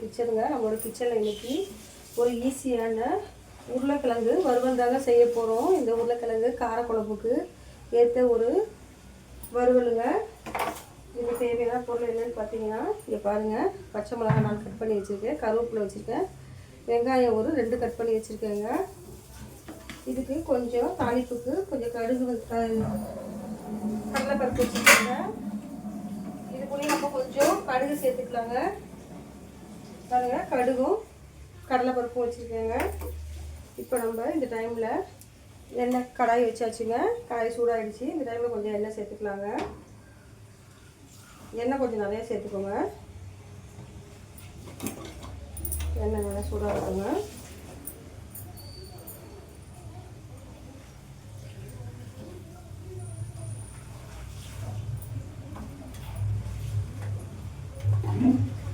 கிச்சனுங்க. நம்மளோட கிச்சனில் இன்றைக்கி ஒரு ஈஸியான உருளைக்கிழங்கு வறுவல் தாங்க செய்ய போகிறோம். இந்த உருளைக்கிழங்கு காரக்குழம்புக்கு ஏற்ற ஒரு வறுவலுங்க. இதுக்கு தேவையான பொருள் என்னென்னு பார்த்தீங்கன்னா, இங்கே பாருங்கள், பச்சை மிளகாய் நான் கட் பண்ணி வச்சுருக்கேன், கருவேப்பிலை வச்சுருக்கேன், வெங்காயம் ஒரு 2 கட் பண்ணி வச்சுருக்கேங்க. இதுக்கு கொஞ்சம் தாளிப்புக்கு கொஞ்சம் கடுகு கடலைப்பருப்பு வச்சுருக்கேங்க. இதுக்குள்ளேயே நம்ம கொஞ்சம் கடுகு சேர்த்துக்கலாங்க. பாருங்கள், கடுகும் கடலைப்பருப்பும் வச்சுருக்கேங்க. இப்போ நம்ம இந்த டைமில் எண்ணெய் கடாய் வச்சாச்சுங்க. கடாய் சூடாகிடுச்சு. இந்த டைமில் கொஞ்சம் எண்ணெய் சேர்த்துக்கலாங்க. எண்ணெய் கொஞ்சம் நிறையா சேர்த்துக்கோங்க. எண்ணெய் நல்லா சூடாக இருக்குங்க.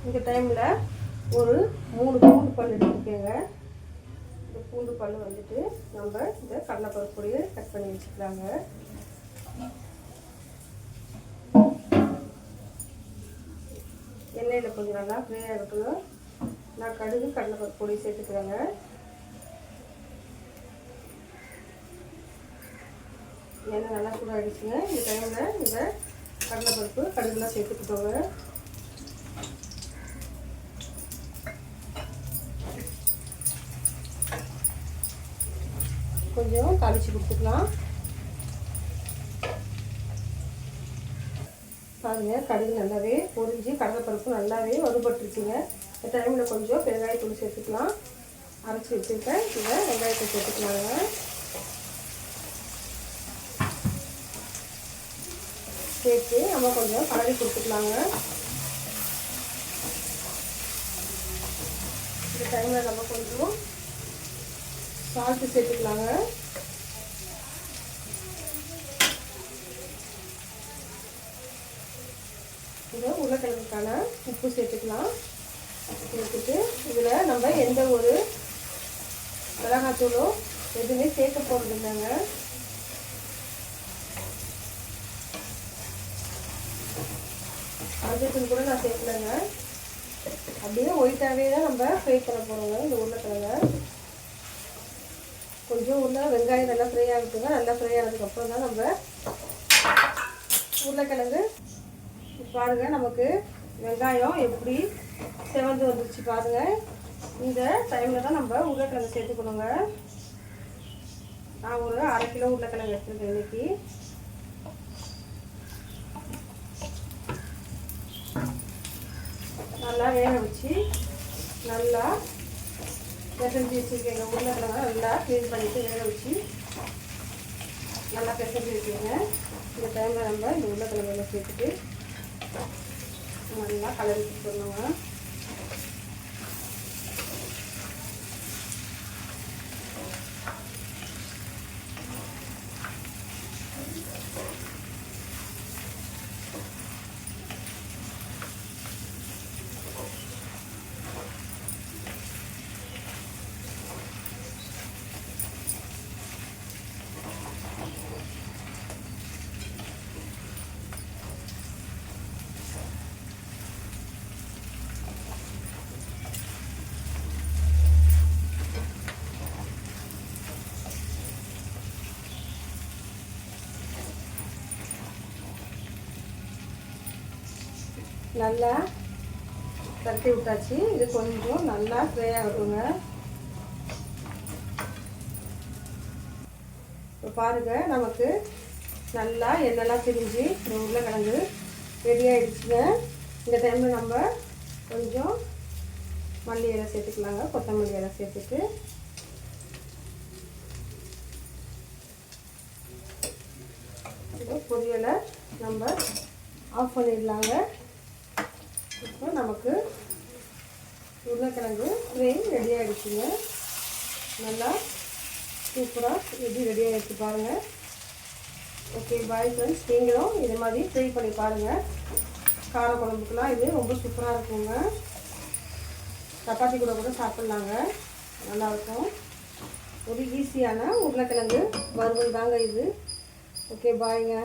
இந்த டைமில் ஒரு 3 பூண்டு பல் எடுத்துக்கோங்க. இந்த பூண்டு பல் வந்துட்டு நம்ம இந்த கடலைப்பருப்புடைய கட் பண்ணி வச்சுக்கலாங்க. எண்ணெயில் கொஞ்சம் நல்லா ஃப்ரை ஆகட்டும். நான் கடுகு கடலைப்பருப்பு பொடி சேர்த்துக்கிறேங்க. எண்ணெய் நல்லா சூடாகிடுச்சுங்க. இந்த டைமில் இந்த கடலைப்பருப்பு கடுகுலாம் சேர்த்துக்கிட்டோங்க. கொஞ்சம் தாளித்து கொடுத்துக்கலாம். பாருங்கள், கடுகு நல்லாவே பொரிஞ்சு கடலைப்பருப்பு நல்லாவே வறுபட்டுருச்சுங்க. இந்த டைமில் கொஞ்சம் வெங்காயத்தூள் சேர்த்துக்கலாம். அரைச்சி வச்சுருக்கேன் இதை வெங்காயத்தை சேர்த்துக்கலாங்க. சேர்த்து நம்ம கொஞ்சம் கலரி கொடுத்துக்கலாங்க. இந்த டைமில் நம்ம கொஞ்சம் சால்ட்டு சேர்த்துக்கலாங்க. இந்த உருளைக்கிழங்குக்கான உப்பு சேர்த்துக்கலாம். சேர்த்துட்டு இதில் நம்ம எந்த ஒரு மிளகாத்தூளோ எதுவுமே சேர்க்க போகிறது இல்லைங்க. மஞ்சத்தூள் கூட நான் சேர்க்கலைங்க. அப்படியே ஒயிட்டாகவே தான் நம்ம ஃப்ரை பண்ண போகிறோங்க இந்த உருளைக்கிழங்க. கொஞ்சம் வெங்காயம் நல்லா ஃப்ரை ஆகிட்டுங்க. நல்லா ஃப்ரை ஆனதுக்கப்புறம் தான் நம்ம உருளைக்கிழங்கு பாருங்கள், நமக்கு வெங்காயம் எப்படி செவந்து வந்துருச்சு பாருங்கள். இந்த டைமில் தான் நம்ம உருளைக்கிழங்கு சேர்த்துக்கணுங்க. நான் ஒரு 1/2 கிலோ உருளைக்கிழங்கு எடுத்துருக்கேன் இன்னைக்கு. நல்லா வேக வச்சு நல்லா பிசைஞ்சு வச்சுருக்கேங்க. உருளைக்கிழங்கு நல்லா க்ளீன் பண்ணிவிட்டு வேக வச்சு நல்லா பிசைஞ்சு வச்சுருங்க. இந்த டைமில் நம்ம இந்த உருளைக்கிழங்கு சேர்த்துட்டு நல்லா கலரி கொடுத்துடணுங்க. நல்லா தட்டி விட்டாச்சு. இது கொஞ்சம் நல்லா ஃப்ரை ஆகட்டுங்க. இப்போ பாருங்கள், நமக்கு நல்லா எண்ணெய்லாம் பிரிஞ்சு இந்த உருளைக்கிழங்கு ரெடி ஆகிடுச்சுங்க. இந்த டைமில் நம்ம கொஞ்சம் மல்லி இலை சேர்த்துக்கலாங்க. கொத்தமல்லி இலை சேர்த்துட்டு பொரியலை நம்ம ஆஃப் பண்ணிடலாங்க. இப்போ நமக்கு உருளைக்கிழங்கு ஃப்ரை ரெடி ஆகிடுச்சுங்க. நல்லா சூப்பராக எப்படி ரெடி ஆகிடுச்சு பாருங்கள். Okay, bye friends. நீங்களும் இது மாதிரி ட்ரை பண்ணி பாருங்கள். கார குழம்புக்குலாம் இது ரொம்ப சூப்பராக இருக்குங்க. சப்பாத்தி கூட சாப்பிட்லாங்க, நல்லாயிருக்கும். ஒரு ஈஸியான உருளைக்கிழங்கு வறுவல் தாங்க இது. ஓகே, பாய்ங்க.